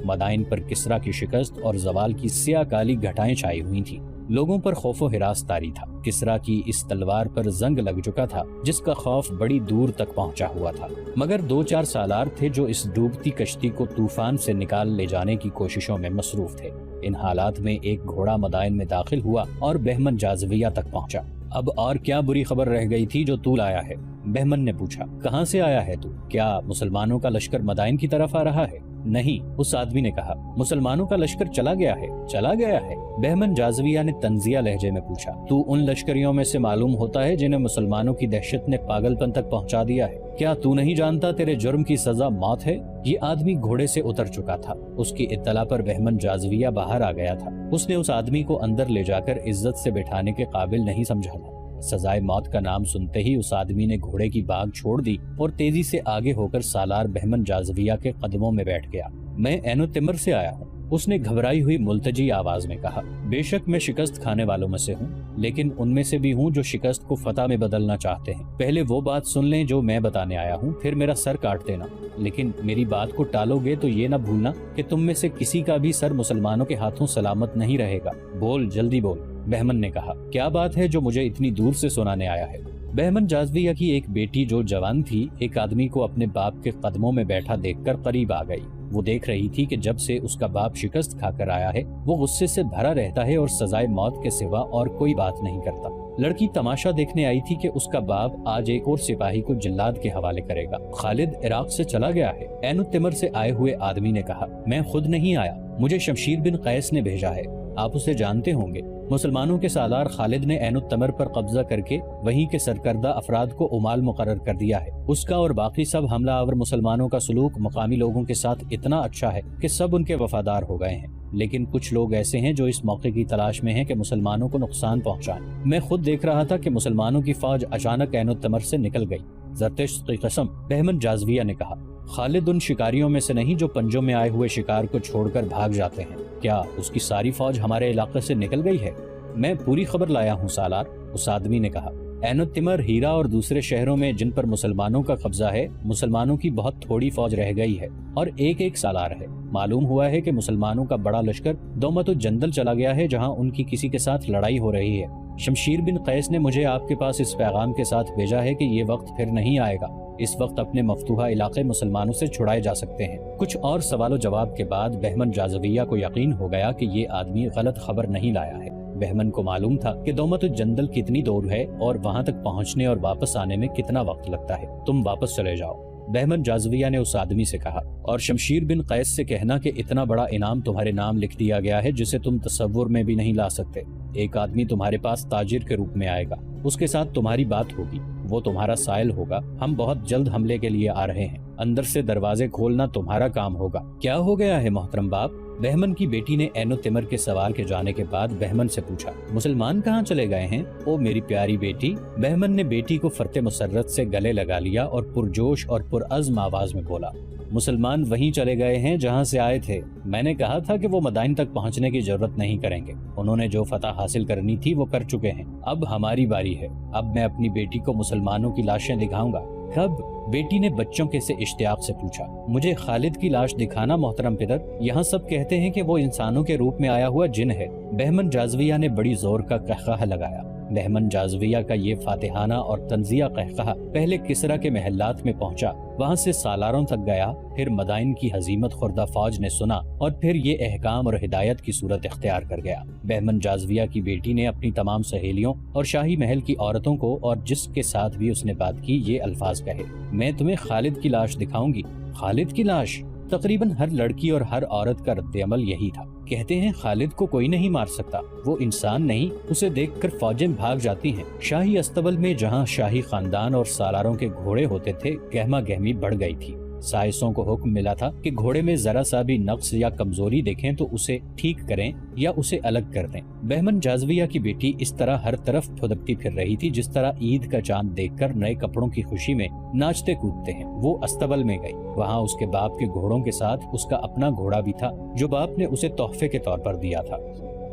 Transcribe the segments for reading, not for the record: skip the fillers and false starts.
مدائن پر کسرا کی شکست اور زوال کی سیاہ کالی گھٹائیں چھائی ہوئی تھیں۔ لوگوں پر خوف و ہراس طاری تھا۔ کسرا کی اس تلوار پر زنگ لگ چکا تھا جس کا خوف بڑی دور تک پہنچا ہوا تھا، مگر 2-4 سالار تھے جو اس ڈوبتی کشتی کو طوفان سے نکال لے جانے کی کوششوں میں مصروف تھے۔ ان حالات میں ایک گھوڑا مدائن میں داخل ہوا اور بہمن جازویہ تک پہنچا۔ اب اور کیا بری خبر رہ گئی تھی جو تو لایا ہے؟ بہمن نے پوچھا۔ کہاں سے آیا ہے تو؟ کیا مسلمانوں کا لشکر مدائن کی طرف آ رہا ہے؟ نہیں، اس آدمی نے کہا۔ مسلمانوں کا لشکر چلا گیا ہے؟ چلا گیا ہے؟ بہمن جازویہ نے طنزیہ لہجے میں پوچھا۔ تو ان لشکریوں میں سے معلوم ہوتا ہے جنہیں مسلمانوں کی دہشت نے پاگل پن تک پہنچا دیا ہے؟ کیا تو نہیں جانتا تیرے جرم کی سزا موت ہے؟ یہ آدمی گھوڑے سے اتر چکا تھا۔ اس کی اطلاع پر بہمن جازویہ باہر آ گیا تھا۔ اس نے اس آدمی کو اندر لے جا کر عزت سے بٹھانے کے قابل نہیں سمجھا تھا۔ سزائے موت کا نام سنتے ہی اس آدمی نے گھوڑے کی باگ چھوڑ دی اور تیزی سے آگے ہو کر سالار بہمن جازویہ کے قدموں میں بیٹھ گیا۔ میں عین تمر سے آیا ہوں، اس نے گھبرائی ہوئی ملتجی آواز میں کہا۔ بے شک میں شکست کھانے والوں میں سے ہوں، لیکن ان میں سے بھی ہوں جو شکست کو فتح میں بدلنا چاہتے ہیں۔ پہلے وہ بات سن لیں جو میں بتانے آیا ہوں، پھر میرا سر کاٹ دینا، لیکن میری بات کو ٹالو گے تو یہ نہ بھولنا کہ تم میں سے کسی کا بھی سر مسلمانوں کے ہاتھوں سلامت نہیں رہے گا۔ بول، جلدی بول، بہمن نے کہا۔ کیا بات ہے جو مجھے اتنی دور سے سنانے آیا ہے؟ بہمن جازویہ کی ایک بیٹی جو جوان تھی ایک آدمی کو اپنے باپ کے قدموں میں بیٹھا دیکھ کر قریب آ گئی۔ وہ دیکھ رہی تھی کہ جب سے اس کا باپ شکست کھا کر آیا ہے وہ غصے سے بھرا رہتا ہے اور سزائے موت کے سوا اور کوئی بات نہیں کرتا۔ لڑکی تماشا دیکھنے آئی تھی کہ اس کا باپ آج ایک اور سپاہی کو جلاد کے حوالے کرے گا۔ خالد عراق سے چلا گیا ہے، عین التمر سے آئے ہوئے آدمی نے کہا۔ میں خود نہیں آیا، مجھے شمشیر بن قیس نے بھیجا ہے، آپ اسے جانتے ہوں گے۔ مسلمانوں کے سالار خالد نے عین التمر پر قبضہ کر کے وہیں کے سرکردہ افراد کو عمال مقرر کر دیا ہے۔ اس کا اور باقی سب حملہ آور مسلمانوں کا سلوک مقامی لوگوں کے ساتھ اتنا اچھا ہے کہ سب ان کے وفادار ہو گئے ہیں، لیکن کچھ لوگ ایسے ہیں جو اس موقع کی تلاش میں ہیں کہ مسلمانوں کو نقصان پہنچائیں۔ میں خود دیکھ رہا تھا کہ مسلمانوں کی فوج اچانک عین التمر سے نکل گئی۔ زرتشت کی قسم، بہمن جازویہ نے کہا۔ خالد ان شکاریوں میں سے نہیں جو پنجوں میں آئے ہوئے شکار کو چھوڑ کر بھاگ جاتے ہیں۔ کیا اس کی ساری فوج ہمارے علاقے سے نکل گئی ہے؟ میں پوری خبر لایا ہوں سالار، اس آدمی نے کہا۔ عین التمر، ہیرا اور دوسرے شہروں میں جن پر مسلمانوں کا قبضہ ہے مسلمانوں کی بہت تھوڑی فوج رہ گئی ہے اور ایک سالار ہے۔ معلوم ہوا ہے کہ مسلمانوں کا بڑا لشکر دومت الجندل چلا گیا ہے جہاں ان کی کسی کے ساتھ لڑائی ہو رہی ہے۔ شمشیر بن قیس نے مجھے آپ کے پاس اس پیغام کے ساتھ بھیجا ہے کہ یہ وقت پھر نہیں آئے گا، اس وقت اپنے مفتوحہ علاقے مسلمانوں سے چھڑائے جا سکتے ہیں۔ کچھ اور سوال و جواب کے بعد بہمن جازویہ کو یقین ہو گیا کہ یہ آدمی غلط خبر نہیں لایا ہے۔ بہمن کو معلوم تھا کہ دومت الجندل کتنی دور ہے اور وہاں تک پہنچنے اور واپس آنے میں کتنا وقت لگتا ہے۔ تم واپس چلے جاؤ، بہمن جازویہ نے اس آدمی سے کہا، اور شمشیر بن قیس سے کہنا کہ اتنا بڑا انعام تمہارے نام لکھ دیا گیا ہے جسے تم تصور میں بھی نہیں لا سکتے۔ ایک آدمی تمہارے پاس تاجر کے روپ میں آئے گا، اس کے ساتھ تمہاری بات ہوگی، وہ تمہارا سائل ہوگا۔ ہم بہت جلد حملے کے لیے آ رہے ہیں، اندر سے دروازے کھولنا تمہارا کام ہوگا۔ کیا ہو گیا ہے محترم باپ؟ بہمن کی بیٹی نے عین التمر کے سوال کے جانے کے بعد بہمن سے پوچھا۔ مسلمان کہاں چلے گئے ہیں؟ او میری پیاری بیٹی، بہمن نے بیٹی کو فرط مسرت سے گلے لگا لیا اور پرجوش اور پرعزم آواز میں بولا، مسلمان وہیں چلے گئے ہیں جہاں سے آئے تھے۔ میں نے کہا تھا کہ وہ مدائن تک پہنچنے کی ضرورت نہیں کریں گے، انہوں نے جو فتح حاصل کرنی تھی وہ کر چکے ہیں، اب ہماری باری ہے۔ اب میں اپنی بیٹی کو مسلمانوں کی لاشیں دکھاؤں گا۔ کب؟ بیٹی نے بچوں کے سے اشتیاق سے پوچھا۔ مجھے خالد کی لاش دکھانا محترم پدر، یہاں سب کہتے ہیں کہ وہ انسانوں کے روپ میں آیا ہوا جن ہے۔ بہمن جازویہ نے بڑی زور کا قہقہہ لگایا۔ بہمن جازویہ کا یہ فاتحانہ اور طنزیہ قہقہہ پہلے کسرا کے محلات میں پہنچا، وہاں سے سالاروں تک گیا، پھر مدائن کی ہزیمت خوردہ فوج نے سنا اور پھر یہ احکام اور ہدایت کی صورت اختیار کر گیا۔ بہمن جازویہ کی بیٹی نے اپنی تمام سہیلیوں اور شاہی محل کی عورتوں کو اور جس کے ساتھ بھی اس نے بات کی یہ الفاظ کہے، میں تمہیں خالد کی لاش دکھاؤں گی۔ خالد کی لاش؟ تقریباً ہر لڑکی اور ہر عورت کا رد عمل یہی تھا۔ کہتے ہیں خالد کو کوئی نہیں مار سکتا، وہ انسان نہیں، اسے دیکھ کر فوجیں بھاگ جاتی ہیں۔ شاہی استبل میں جہاں شاہی خاندان اور سالاروں کے گھوڑے ہوتے تھے گہما گہمی بڑھ گئی تھی۔ سائسوں کو حکم ملا تھا کہ گھوڑے میں ذرا سا بھی نقص یا کمزوری دیکھیں تو اسے ٹھیک کریں یا اسے الگ کر دیں۔ بہمن جازویہ کی بیٹی اس طرح ہر طرف پھدکتی پھر رہی تھی جس طرح عید کا چاند دیکھ کر نئے کپڑوں کی خوشی میں ناچتے کودتے ہیں۔ وہ استبل میں گئی، وہاں اس کے باپ کے گھوڑوں کے ساتھ اس کا اپنا گھوڑا بھی تھا جو باپ نے اسے تحفے کے طور پر دیا تھا۔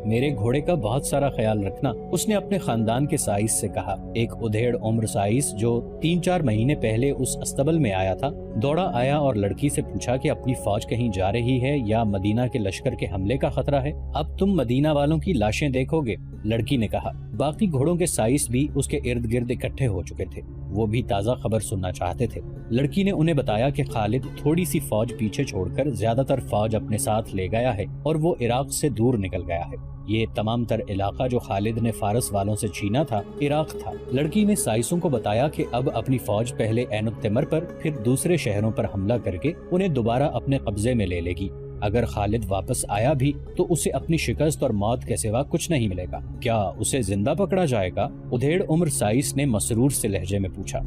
میرے گھوڑے کا بہت سارا خیال رکھنا، اس نے اپنے خاندان کے سائس سے کہا۔ ایک ادھیڑ عمر سائس جو 3-4 مہینے پہلے اس استبل میں آیا تھا، دوڑا آیا اور لڑکی سے پوچھا کہ اپنی فوج کہیں جا رہی ہے یا مدینہ کے لشکر کے حملے کا خطرہ ہے؟ اب تم مدینہ والوں کی لاشیں دیکھو گے، لڑکی نے کہا۔ باقی گھوڑوں کے سائس بھی اس کے ارد گرد اکٹھے ہو چکے تھے، وہ بھی تازہ خبر سننا چاہتے تھے۔ لڑکی نے انہیں بتایا کہ خالد تھوڑی سی فوج پیچھے چھوڑ کر زیادہ تر فوج اپنے ساتھ لے گیا ہے اور وہ عراق سے دور نکل گیا ہے۔ یہ تمام تر علاقہ جو خالد نے فارس والوں سے چھینا تھا، عراق تھا۔ لڑکی نے سائسوں کو بتایا کہ اب اپنی فوج پہلے عین التمر پر، پھر دوسرے شہروں پر حملہ کر کے انہیں دوبارہ اپنے قبضے میں لے گی۔ اگر خالد واپس آیا بھی تو اسے اپنی شکست اور موت کے سوا کچھ نہیں ملے گا۔ کیا اسے زندہ پکڑا جائے گا؟ ادھیڑ عمر سائس نے مسرور سے لہجے میں پوچھا۔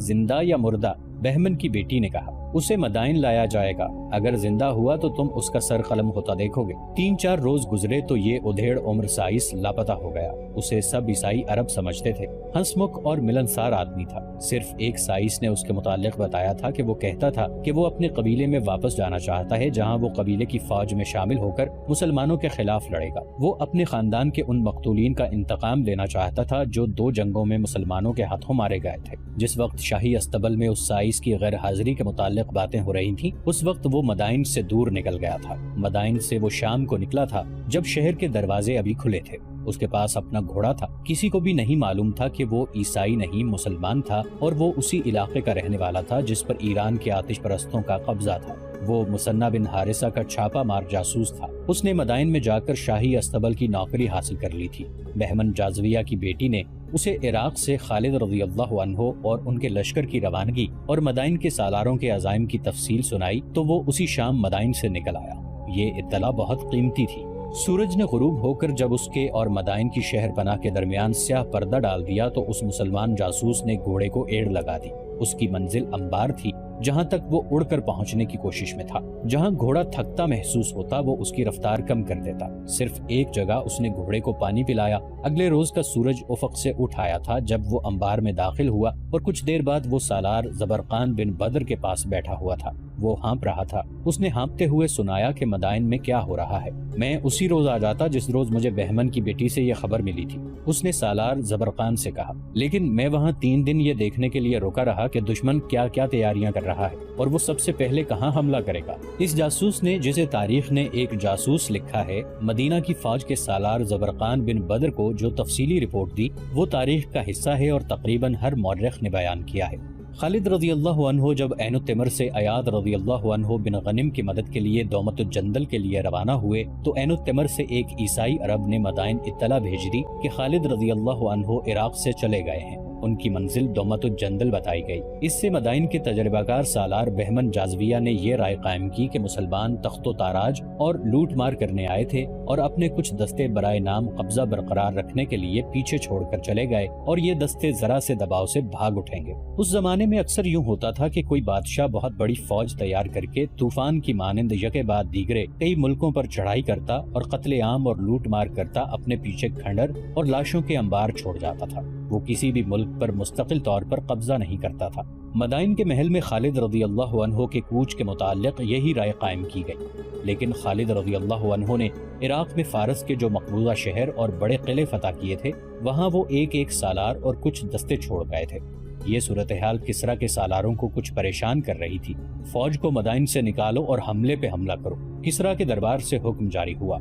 زندہ یا مردہ؟ بہمن کی بیٹی نے کہا۔ اسے مدائن لایا جائے گا، اگر زندہ ہوا تو تم اس کا سر قلم ہوتا دیکھو گے۔ 3-4 روز گزرے تو یہ ادھیڑ عمر سائس لاپتہ ہو گیا۔ اسے سب عیسائی عرب سمجھتے تھے، ہنس مکھ اور ملنسار آدمی تھا۔ صرف ایک سائس نے اس کے متعلق بتایا تھا کہ وہ کہتا تھا کہ وہ اپنے قبیلے میں واپس جانا چاہتا ہے، جہاں وہ قبیلے کی فوج میں شامل ہو کر مسلمانوں کے خلاف لڑے گا۔ وہ اپنے خاندان کے ان مقتولین کا انتقام لینا چاہتا تھا جو 2 جنگوں میں مسلمانوں کے ہاتھوں مارے گئے تھے۔ جس وقت شاہی استبل میں اس سائس کی غیر حاضری کے متعلق باتیں ہو رہی تھی، اس وقت وہ مدائن سے دور نکل گیا تھا۔ مدائن سے وہ شام کو نکلا تھا جب شہر کے دروازے ابھی کھلے تھے۔ اس کے پاس اپنا گھوڑا تھا، کسی کو بھی نہیں معلوم تھا کہ وہ عیسائی نہیں مسلمان تھا، اور وہ اسی علاقے کا رہنے والا تھا جس پر ایران کے آتش پرستوں کا قبضہ تھا۔ وہ مثنہ بن حارثہ کا چھاپا مار جاسوس تھا۔ اس نے مدائن میں جا کر شاہی استبل کی نوکری حاصل کر لی تھی۔ بہمن جازویہ کی بیٹی نے اسے عراق سے خالد رضی اللہ عنہ اور ان کے لشکر کی روانگی اور مدائن کے سالاروں کے عزائم کی تفصیل سنائی تو وہ اسی شام مدائن سے نکل آیا۔ یہ اطلاع بہت قیمتی تھی۔ سورج نے غروب ہو کر جب اس کے اور مدائن کی شہر پناہ کے درمیان سیاہ پردہ ڈال دیا تو اس مسلمان جاسوس نے گھوڑے کو ایڑ لگا دی۔ اس کی منزل انبار تھی، جہاں تک وہ اڑ کر پہنچنے کی کوشش میں تھا۔ جہاں گھوڑا تھکتا محسوس ہوتا وہ اس کی رفتار کم کر دیتا۔ صرف ایک جگہ اس نے گھوڑے کو پانی پلایا۔ اگلے روز کا سورج افق سے اٹھ آیا تھا جب وہ انبار میں داخل ہوا، اور کچھ دیر بعد وہ سالار زبرقان بن بدر کے پاس بیٹھا ہوا تھا۔ وہ ہانپ رہا تھا۔ اس نے ہانپتے ہوئے سنایا کہ مدائن میں کیا ہو رہا ہے۔ میں اسی روز آ جاتا جس روز مجھے بہمن کی بیٹی سے یہ خبر ملی تھی، اس نے سالار زبرقان سے کہا، لیکن میں وہاں 3 دن یہ دیکھنے کے لیے روکا رہا کہ دشمن کیا کیا تیاریاں کر رہا ہے اور وہ سب سے پہلے کہاں حملہ کرے گا۔ اس جاسوس نے، جسے تاریخ نے ایک جاسوس لکھا ہے، مدینہ کی فوج کے سالار زبرقان بن بدر کو جو تفصیلی رپورٹ دی وہ تاریخ کا حصہ ہے اور تقریباً ہر مورخ نے بیان کیا ہے۔ خالد رضی اللہ عنہ جب عین التمر سے ایاد رضی اللہ عنہ بن غنم کی مدد کے لیے دومت الجندل کے لیے روانہ ہوئے تو عین التمر سے ایک عیسائی عرب نے مدائن اطلاع بھیج دی کہ خالد رضی اللہ عنہ عراق سے چلے گئے ہیں۔ ان کی منزل دومت الجندل بتائی گئی۔ اس سے مدائن کے تجربہ کار سالار بہمن جازویہ نے یہ رائے قائم کی کہ مسلمان تخت و تاراج اور لوٹ مار کرنے آئے تھے اور اپنے کچھ دستے برائے نام قبضہ برقرار رکھنے کے لیے پیچھے چھوڑ کر چلے گئے اور یہ دستے ذرا سے دباؤ سے بھاگ اٹھیں گے۔ اس زمانے میں اکثر یوں ہوتا تھا کہ کوئی بادشاہ بہت بڑی فوج تیار کر کے طوفان کی مانند یکے بعد دیگرے کئی ملکوں پر چڑھائی کرتا اور قتل عام اور لوٹ مار کرتا اپنے پیچھے کھنڈر اور لاشوں کے انبار چھوڑ جاتا تھا۔ وہ کسی بھی ملک پر مستقل طور پر قبضہ نہیں کرتا تھا۔ مدائن کے محل میں خالد رضی اللہ عنہ کے کوچ کے متعلق یہی رائے قائم کی گئی، لیکن خالد رضی اللہ عنہ نے عراق میں فارس کے جو مقبوضہ شہر اور بڑے قلعے فتح کیے تھے وہاں وہ ایک سالار اور کچھ دستے چھوڑ گئے تھے۔ یہ صورتحال کسرا کے سالاروں کو کچھ پریشان کر رہی تھی۔ فوج کو مدائن سے نکالو اور حملے پہ حملہ کرو۔ کسرا کے دربار سے حکم جاری ہوا۔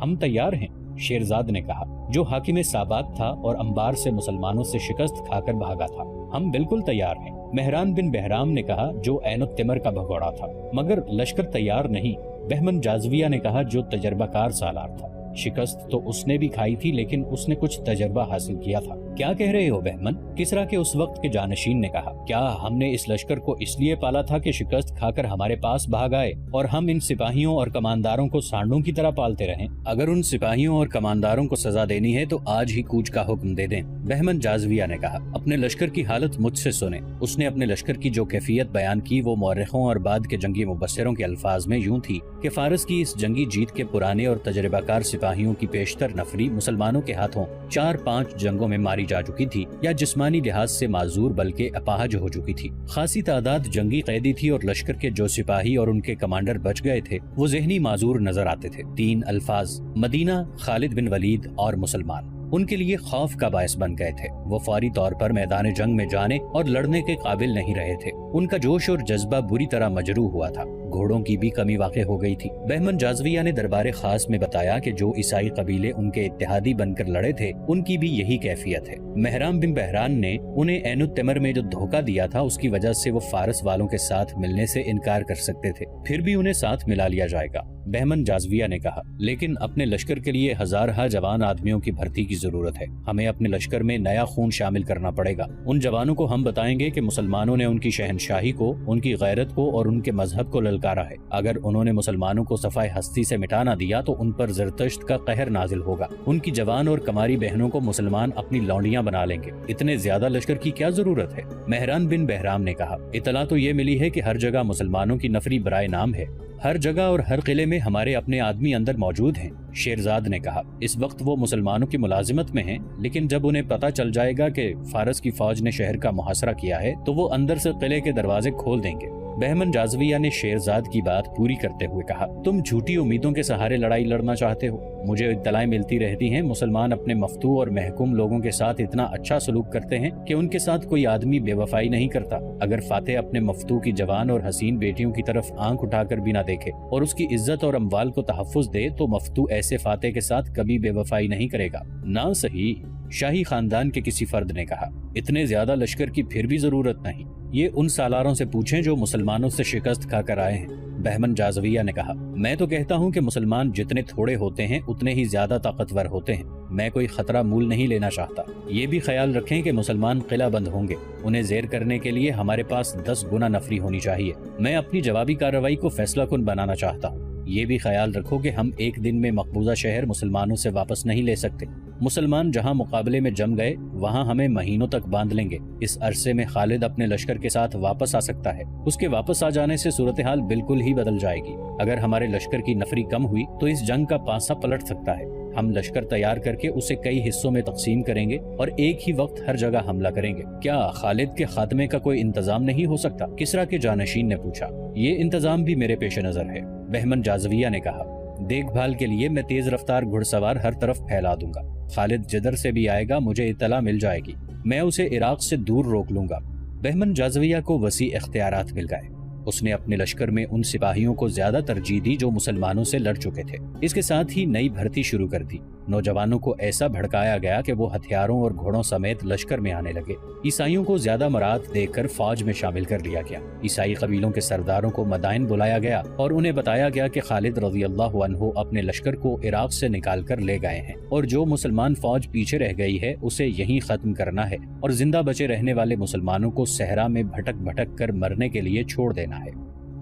ہم تیار ہیں، شیرزاد نے کہا، جو حاکم سابات تھا اور انبار سے مسلمانوں سے شکست کھا کر بھاگا تھا۔ ہم بالکل تیار ہیں، مہران بن بہرام نے کہا، جو عین التمر کا بھگوڑا تھا۔ مگر لشکر تیار نہیں، بہمن جازویہ نے کہا، جو تجربہ کار سالار تھا۔ شکست تو اس نے بھی کھائی تھی لیکن اس نے کچھ تجربہ حاصل کیا تھا۔ کیا کہہ رہے ہو بہمن؟ کسرا کے اس وقت کے جانشین نے کہا، کیا ہم نے اس لشکر کو اس لیے پالا تھا کہ شکست کھا کر ہمارے پاس بھاگ آئے اور ہم ان سپاہیوں اور کمانداروں کو سانڈوں کی طرح پالتے رہیں؟ اگر ان سپاہیوں اور کمانداروں کو سزا دینی ہے تو آج ہی کوچ کا حکم دے دیں، بہمن جازویہ نے کہا۔ اپنے لشکر کی حالت مجھ سے سنیں۔ اس نے اپنے لشکر کی جو کیفیت بیان کی وہ مورخوں اور بعد کے جنگی مبصروں کے الفاظ میں یوں تھی کہ فارس کی اس جنگی جیت کے پرانے اور تجربہ کار سپاہیوں کی پیشتر نفری مسلمانوں کے ہاتھوں 4-5 جنگوں میں ماری ماری جا چکی تھی یا جسمانی لحاظ سے معذور بلکہ اپاہج ہو چکی تھی۔ خاصی تعداد جنگی قیدی تھی اور لشکر کے جو سپاہی اور ان کے کمانڈر بچ گئے تھے وہ ذہنی معذور نظر آتے تھے۔ 3 الفاظ مدینہ، خالد بن ولید اور مسلمان ان کے لیے خوف کا باعث بن گئے تھے۔ وہ فوری طور پر میدان جنگ میں جانے اور لڑنے کے قابل نہیں رہے تھے۔ ان کا جوش اور جذبہ بری طرح مجروح ہوا تھا۔ گھوڑوں کی بھی کمی واقع ہو گئی تھی۔ بہمن جازویہ نے دربار خاص میں بتایا کہ جو عیسائی قبیلے ان کے اتحادی بن کر لڑے تھے ان کی بھی یہی کیفیت ہے۔ مہرام بن بہران نے انہیں عین التمر میں جو دھوکہ دیا تھا اس کی وجہ سے وہ فارس والوں کے ساتھ ملنے سے انکار کر سکتے تھے، پھر بھی انہیں ساتھ ملا لیا جائے گا۔ بہمن جازویہ نے کہا، لیکن اپنے لشکر کے لیے ہزارہ جوان آدمیوں کی بھرتی کی ضرورت ہے۔ ہمیں اپنے لشکر میں نیا خون شامل کرنا پڑے گا۔ ان جوانوں کو ہم بتائیں گے کہ مسلمانوں نے ان کی شہنشاہی کو، ان کی غیرت کو اور ان کے مذہب کو للکارا ہے۔ اگر انہوں نے مسلمانوں کو صفائے ہستی سے مٹا نہ دیا تو ان پر زرتشت کا قہر نازل ہوگا۔ ان کی جوان اور کماری بہنوں کو مسلمان اپنی لونڈیاں بنا لیں گے۔ اتنے زیادہ لشکر کی کیا ضرورت ہے؟ مہران بن بہرام نے کہا، اطلاع تو یہ ملی ہے کہ ہر جگہ مسلمانوں کی نفری برائے نام ہے۔ ہر جگہ اور ہر قلعے میں ہمارے اپنے آدمی اندر موجود ہیں۔ شیرزاد نے کہا، اس وقت وہ مسلمانوں کی ملازمت میں ہیں، لیکن جب انہیں پتہ چل جائے گا کہ فارس کی فوج نے شہر کا محاصرہ کیا ہے تو وہ اندر سے قلعے کے دروازے کھول دیں گے۔ بہمن جازویہ نے شیرزاد کی بات پوری کرتے ہوئے کہا، تم جھوٹی امیدوں کے سہارے لڑائی لڑنا چاہتے ہو۔ مجھے اطلاعیں ملتی رہتی ہیں مسلمان اپنے مفتوح اور محکوم لوگوں کے ساتھ اتنا اچھا سلوک کرتے ہیں کہ ان کے ساتھ کوئی آدمی بے وفائی نہیں کرتا۔ اگر فاتح اپنے مفتوح کی جوان اور حسین بیٹیوں کی طرف آنکھ اٹھا کر بھی نہ دیکھے اور اس کی عزت اور اموال کو تحفظ دے تو مفتوح ایسے فاتح کے ساتھ کبھی بے وفائی نہیں کرے گا۔ نہ صحیح، شاہی خاندان کے کسی فرد نے کہا، اتنے زیادہ لشکر کی پھر بھی ضرورت نہیں۔ یہ ان سالاروں سے پوچھیں جو مسلمانوں سے شکست کھا کر آئے ہیں۔ بہمن جازویہ نے کہا، میں تو کہتا ہوں کہ مسلمان جتنے تھوڑے ہوتے ہیں اتنے ہی زیادہ طاقتور ہوتے ہیں۔ میں کوئی خطرہ مول نہیں لینا چاہتا۔ یہ بھی خیال رکھیں کہ مسلمان قلعہ بند ہوں گے، انہیں زیر کرنے کے لیے ہمارے پاس 10 گنا نفری ہونی چاہیے۔ میں اپنی جوابی کارروائی کو فیصلہ کن بنانا چاہتا ہوں۔ یہ بھی خیال رکھو کہ ہم ایک دن میں مقبوضہ شہر مسلمانوں سے واپس نہیں لے سکتے۔ مسلمان جہاں مقابلے میں جم گئے وہاں ہمیں مہینوں تک باندھ لیں گے۔ اس عرصے میں خالد اپنے لشکر کے ساتھ واپس آ سکتا ہے۔ اس کے واپس آ جانے سے صورتحال بالکل ہی بدل جائے گی۔ اگر ہمارے لشکر کی نفری کم ہوئی تو اس جنگ کا پانسا پلٹ سکتا ہے۔ ہم لشکر تیار کر کے اسے کئی حصوں میں تقسیم کریں گے اور ایک ہی وقت ہر جگہ حملہ کریں گے۔ کیا خالد کے خاتمے کا کوئی انتظام نہیں ہو سکتا؟ کسرا کے جانشین نے پوچھا۔ یہ انتظام بھی میرے پیش نظر ہے، بہمن جازویہ نے کہا۔ دیکھ بھال کے لیے میں تیز رفتار گھڑ سوار ہر طرف پھیلا دوں گا۔ خالد جدر سے بھی آئے گا، مجھے اطلاع مل جائے گی، میں اسے عراق سے دور روک لوں گا۔ بہمن جازویہ کو وسیع اختیارات مل گئے۔ اس نے اپنے لشکر میں ان سپاہیوں کو زیادہ ترجیح دی جو مسلمانوں سے لڑ چکے تھے۔ اس کے ساتھ ہی نئی بھرتی شروع کر دی۔ نوجوانوں کو ایسا بھڑکایا گیا کہ وہ ہتھیاروں اور گھوڑوں سمیت لشکر میں آنے لگے۔ عیسائیوں کو زیادہ مراد دے کر فوج میں شامل کر لیا گیا۔ عیسائی قبیلوں کے سرداروں کو مدائن بلایا گیا اور انہیں بتایا گیا کہ خالد رضی اللہ عنہ اپنے لشکر کو عراق سے نکال کر لے گئے ہیں اور جو مسلمان فوج پیچھے رہ گئی ہے اسے یہیں ختم کرنا ہے اور زندہ بچے رہنے والے مسلمانوں کو صحرا میں بھٹک بھٹک کر مرنے کے لیے چھوڑ دینا ہے۔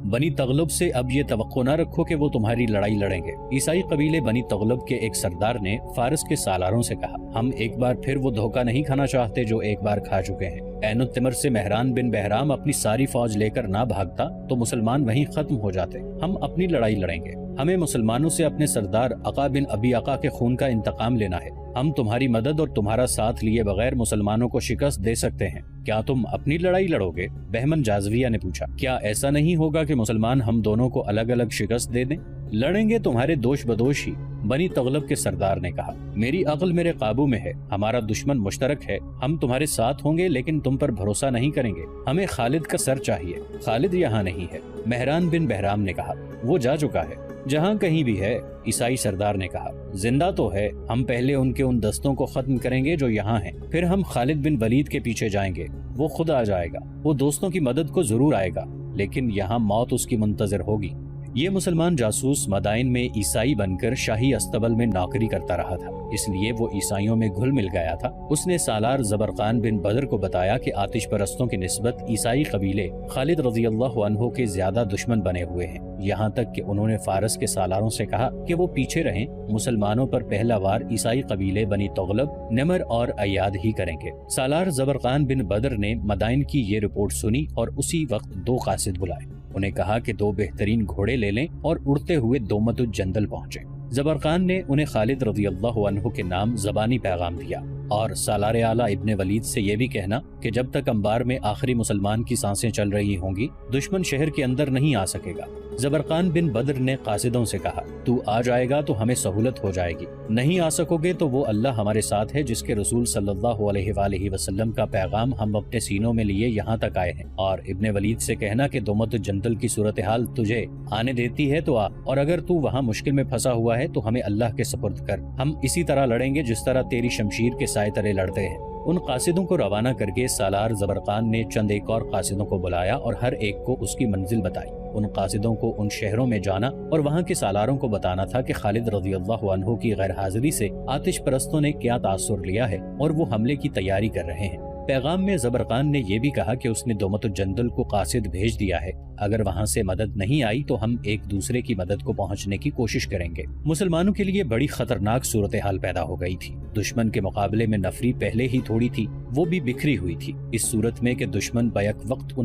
بنی تغلب سے اب یہ توقع نہ رکھو کہ وہ تمہاری لڑائی لڑیں گے۔ عیسائی قبیلے بنی تغلب کے ایک سردار نے فارس کے سالاروں سے کہا، ہم ایک بار پھر وہ دھوکہ نہیں کھانا چاہتے جو ایک بار کھا چکے ہیں۔ عین التمر سے مہران بن بہرام اپنی ساری فوج لے کر نہ بھاگتا تو مسلمان وہیں ختم ہو جاتے۔ ہم اپنی لڑائی لڑیں گے۔ ہمیں مسلمانوں سے اپنے سردار عقا بن ابی عقا کے خون کا انتقام لینا ہے۔ ہم تمہاری مدد اور تمہارا ساتھ لیے بغیر مسلمانوں کو شکست دے سکتے ہیں۔ کیا تم اپنی لڑائی لڑو گے؟ بہمن جازویہ نے پوچھا۔ کیا ایسا نہیں ہوگا کہ مسلمان ہم دونوں کو الگ الگ شکست دے دیں؟ لڑیں گے تمہارے دوش بدوش ہی، بنی تغلب کے سردار نے کہا۔ میری عقل میرے قابو میں ہے، ہمارا دشمن مشترک ہے، ہم تمہارے ساتھ ہوں گے لیکن تم پر بھروسہ نہیں کریں گے۔ ہمیں خالد کا سر چاہیے۔ خالد یہاں نہیں ہے، مہران بن بہرام نے کہا۔ وہ جا چکا ہے، جہاں کہیں بھی ہے، عیسائی سردار نے کہا۔ زندہ تو ہے، ہم پہلے ان کے ان دستوں کو ختم کریں گے جو یہاں ہیں، پھر ہم خالد بن ولید کے پیچھے جائیں گے۔ وہ خود آ جائے گا، وہ دوستوں کی مدد کو ضرور آئے گا، لیکن یہاں موت اس کی منتظر ہوگی۔ یہ مسلمان جاسوس مدائن میں عیسائی بن کر شاہی استبل میں نوکری کرتا رہا تھا، اس لیے وہ عیسائیوں میں گھل مل گیا تھا۔ اس نے سالار زبرقان بن بدر کو بتایا کہ آتش پرستوں کی نسبت عیسائی قبیلے خالد رضی اللہ عنہ کے زیادہ دشمن بنے ہوئے ہیں، یہاں تک کہ انہوں نے فارس کے سالاروں سے کہا کہ وہ پیچھے رہیں، مسلمانوں پر پہلا وار عیسائی قبیلے بنی تغلب، نمر اور ایاد ہی کریں گے۔ سالار زبرقان بن بدر نے مدائن کی یہ رپورٹ سنی اور اسی وقت 2 قاصد بلائے۔ انہیں کہا کہ 2 بہترین گھوڑے لے لیں اور اڑتے ہوئے دومت الجندل پہنچے۔ زبرقان نے انہیں خالد رضی اللہ عنہ کے نام زبانی پیغام دیا۔ اور سالار اعلیٰ ابن ولید سے یہ بھی کہنا کہ جب تک انبار میں آخری مسلمان کی سانسیں چل رہی ہوں گی دشمن شہر کے اندر نہیں آ سکے گا۔ زبرقان بن بدر نے قاصدوں سے کہا، تو آ جائے گا تو ہمیں سہولت ہو جائے گی، نہیں آ سکو گے تو وہ اللہ ہمارے ساتھ ہے جس کے رسول صلی اللہ علیہ وآلہ وسلم کا پیغام ہم اپنے سینوں میں لیے یہاں تک آئے ہیں۔ اور ابن ولید سے کہنا کہ دومت الجندل کی صورتحال تجھے آنے دیتی ہے تو آ، اور اگر تو وہاں مشکل میں پھنسا ہوا ہے تو ہمیں اللہ کے سپرد کر، ہم اسی طرح لڑیں گے جس طرح تیری شمشیر کے سائے تلے لڑتے ہیں۔ ان قاصدوں کو روانہ کر کے سالار زبرقان نے چند ایک اور قاصدوں کو بلایا اور ہر ایک کو اس کی منزل بتائی۔ ان قاصدوں کو ان شہروں میں جانا اور وہاں کے سالاروں کو بتانا تھا کہ خالد رضی اللہ عنہ کی غیر حاضری سے آتش پرستوں نے کیا تاثر لیا ہے اور وہ حملے کی تیاری کر رہے ہیں۔ پیغام میں زبرقان نے یہ بھی کہا کہ اس نے دومت الجندل کو قاصد بھیج دیا ہے، اگر وہاں سے مدد نہیں آئی تو ہم ایک دوسرے کی مدد کو پہنچنے کی کوشش کریں گے۔ مسلمانوں کے لیے بڑی خطرناک صورتحال پیدا ہو گئی تھی۔ دشمن کے مقابلے میں نفری پہلے ہی تھوڑی تھی، وہ بھی بکھری ہوئی تھی۔ اس صورت میں کہ دشمن بیک وقت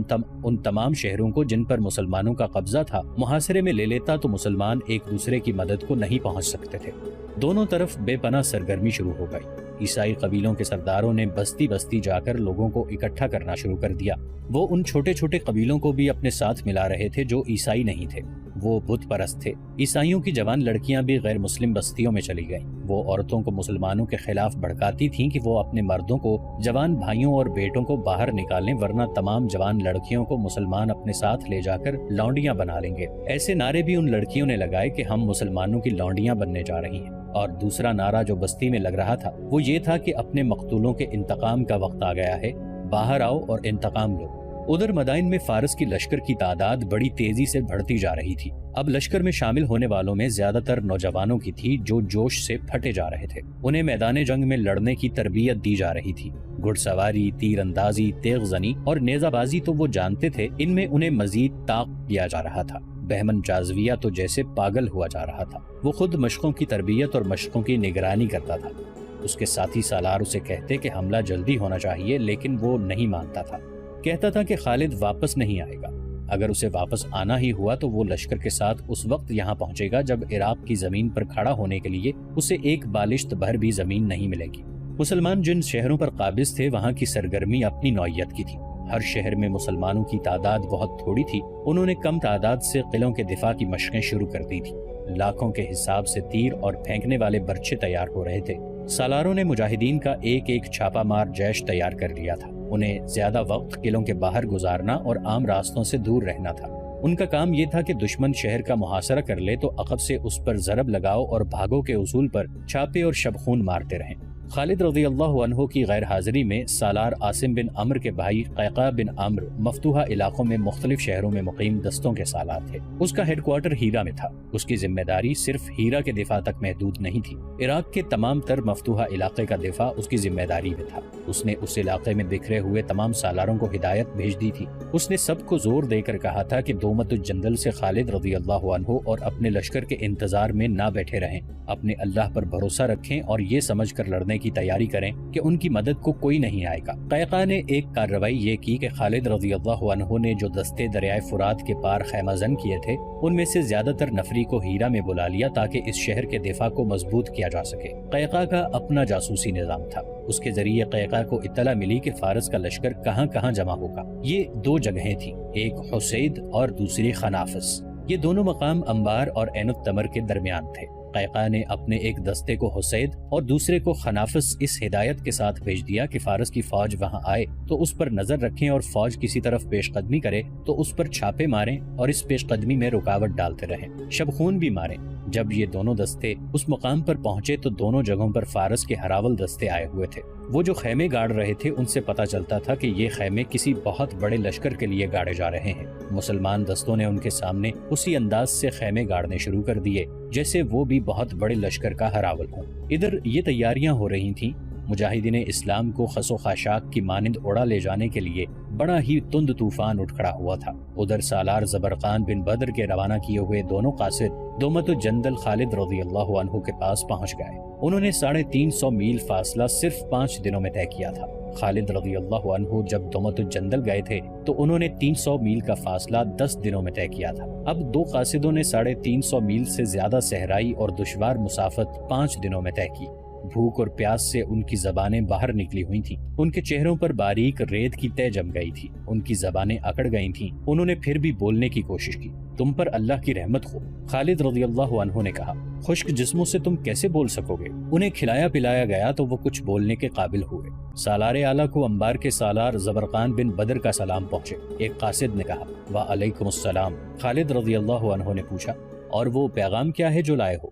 ان تمام شہروں کو جن پر مسلمانوں کا قبضہ تھا محاصرے میں لے لیتا تو مسلمان ایک دوسرے کی مدد کو نہیں پہنچ سکتے تھے۔ دونوں طرف بے پناہ سرگرمی شروع ہو گئی۔ عیسائی قبیلوں کے سرداروں نے بستی بستی جا کر لوگوں کو اکٹھا کرنا شروع کر دیا۔ وہ ان چھوٹے چھوٹے قبیلوں کو بھی اپنے ساتھ ملا رہے تھے جو عیسائی نہیں تھے، وہ بت پرست تھے۔ عیسائیوں کی جوان لڑکیاں بھی غیر مسلم بستیوں میں چلی گئیں۔ وہ عورتوں کو مسلمانوں کے خلاف بھڑکاتی تھیں کہ وہ اپنے مردوں کو، جوان بھائیوں اور بیٹوں کو باہر نکالیں ورنہ تمام جوان لڑکیوں کو مسلمان اپنے ساتھ لے جا کر لونڈیاں بنا لیں گے۔ ایسے نعرے بھی ان لڑکیوں نے لگائے کہ ہم مسلمانوں کی لونڈیاں بننے جا رہی ہیں۔ اور دوسرا نعرہ جو بستی میں لگ رہا تھا وہ یہ تھا کہ اپنے مقتولوں کے انتقام کا وقت آ گیا ہے، باہر آؤ اور انتقام لو۔ ادھر مدائن میں فارس کی لشکر کی تعداد بڑی تیزی سے بڑھتی جا رہی تھی۔ اب لشکر میں شامل ہونے والوں میں زیادہ تر نوجوانوں کی تھی جو جوش سے پھٹے جا رہے تھے۔ انہیں میدان جنگ میں لڑنے کی تربیت دی جا رہی تھی۔ گھڑ سواری، تیر اندازی، تیغ زنی اور نیزہ بازی تو وہ جانتے تھے، ان میں انہیں مزید طاق دیا جا رہا تھا۔ بہمن جازویہ تو جیسے پاگل ہوا جا رہا تھا۔ وہ خود مشقوں کی تربیت اور مشقوں کی نگرانی کرتا تھا۔ اس کے ساتھی سالار اسے کہتے کہ حملہ جلدی ہونا چاہیے، لیکن وہ نہیں مانتا تھا۔ کہتا تھا کہ خالد واپس نہیں آئے گا۔ اگر اسے واپس آنا ہی ہوا تو وہ لشکر کے ساتھ اس وقت یہاں پہنچے گا جب عراق کی زمین پر کھڑا ہونے کے لیے اسے ایک بالشت بھر بھی زمین نہیں ملے گی۔ مسلمان جن شہروں پر قابض تھے وہاں کی سرگرمی اپنی نوعیت کی تھی۔ ہر شہر میں مسلمانوں کی تعداد بہت تھوڑی تھی، انہوں نے کم تعداد سے قلعوں کے دفاع کی مشقیں شروع کر دی تھی۔ لاکھوں کے حساب سے تیر اور پھینکنے والے برچے تیار ہو رہے تھے۔ سالاروں نے مجاہدین کا ایک ایک چھاپا مار جیش تیار کر لیا تھا۔ انہیں زیادہ وقت قلعوں کے باہر گزارنا اور عام راستوں سے دور رہنا تھا۔ ان کا کام یہ تھا کہ دشمن شہر کا محاصرہ کر لے تو عقب سے اس پر ضرب لگاؤ اور بھاگو کے اصول پر چھاپے اور شبخون مارتے رہیں۔ خالد رضی اللہ عنہ کی غیر حاضری میں سالار عاصم بن عمرو کے بھائی قیقاع بن عمرو مفتوحہ علاقوں میں مختلف شہروں میں مقیم دستوں کے سالار تھے۔ اس کا ہیڈ کوارٹر ہیرا میں تھا۔ اس کی ذمہ داری صرف ہیرا کے دفاع تک محدود نہیں تھی، عراق کے تمام تر مفتوحہ علاقے کا دفاع اس کی ذمہ داری میں تھا۔ اس نے اس علاقے میں بکھرے ہوئے تمام سالاروں کو ہدایت بھیج دی تھی۔ اس نے سب کو زور دے کر کہا تھا کہ دومت الجندل سے خالد رضی اللہ عنہ اور اپنے لشکر کے انتظار میں نہ بیٹھے رہیں، اپنے اللہ پر بھروسہ رکھیں اور یہ سمجھ کر لڑنے کی تیاری کریں کہ ان کی مدد کو کوئی نہیں آئے گا۔ قیقاع نے ایک کارروائی یہ کی کہ خالد رضی اللہ عنہ نے جو دستے دریائے فرات کے پار خیمہ زن کیے تھے ان میں سے زیادہ تر نفری کو ہیرا میں بلا لیا تاکہ اس شہر کے دفاع کو مضبوط کیا جا سکے۔ قیقاع کا اپنا جاسوسی نظام تھا۔ اس کے ذریعے قیقاع کو اطلاع ملی کہ فارس کا لشکر کہاں کہاں جمع ہوگا۔ یہ دو جگہیں تھیں، ایک حسید اور دوسری خنافس۔ یہ دونوں مقام انبار اور عین التمر کے درمیان تھے۔ قیقاع نے اپنے ایک دستے کو حسید اور دوسرے کو خنافس اس ہدایت کے ساتھ بھیج دیا کہ فارس کی فوج وہاں آئے تو اس پر نظر رکھیں اور فوج کسی طرف پیش قدمی کرے تو اس پر چھاپے ماریں اور اس پیش قدمی میں رکاوٹ ڈالتے رہیں، شبخون بھی ماریں۔ جب یہ دونوں دستے اس مقام پر پہنچے تو دونوں جگہوں پر فارس کے ہراول دستے آئے ہوئے تھے۔ وہ جو خیمے گاڑ رہے تھے ان سے پتہ چلتا تھا کہ یہ خیمے کسی بہت بڑے لشکر کے لیے گاڑے جا رہے ہیں۔ مسلمان دستوں نے ان کے سامنے اسی انداز سے خیمے گاڑنے شروع کر دیے جیسے وہ بھی بہت بڑے لشکر کا ہراول ہوں۔ ادھر یہ تیاریاں ہو رہی تھیں۔ مجاہدین اسلام کو خس و خاشاک کی مانند اڑا لے جانے کے لیے بڑا ہی تند طوفان اٹھ کھڑا ہوا تھا۔ ادھر سالار زبرقان بن بدر کے روانہ کیے ہوئے دونوں قاصد دومت الجندل خالد رضی اللہ عنہ کے پاس پہنچ گئے۔ انہوں نے 350 میل فاصلہ صرف 5 دنوں میں طے کیا تھا۔ خالد رضی اللہ عنہ جب دومت الجندل گئے تھے تو انہوں نے 300 میل کا فاصلہ 10 دنوں میں طے کیا تھا۔ اب دو قاصدوں نے 350 میل سے زیادہ صحرائی اور دشوار مسافت 5 دنوں میں طے کی۔ بھوک اور پیاس سے ان کی زبانیں باہر نکلی ہوئی تھیں، ان کے چہروں پر باریک ریت کی تہ جم گئی تھی، ان کی زبانیں اکڑ گئی تھیں۔ انہوں نے پھر بھی بولنے کی کوشش کی۔ تم پر اللہ کی رحمت ہو، خالد رضی اللہ عنہ نے کہا، خشک جسموں سے تم کیسے بول سکو گے؟ انہیں کھلایا پلایا گیا تو وہ کچھ بولنے کے قابل ہوئے۔ سالار اعلیٰ کو انبار کے سالار زبرقان بن بدر کا سلام پہنچے۔ ایک قاصد نے کہا، وعلیکم السلام۔ خالد رضی اللہ عنہ نے پوچھا، اور وہ پیغام کیا ہے جو لائے ہو؟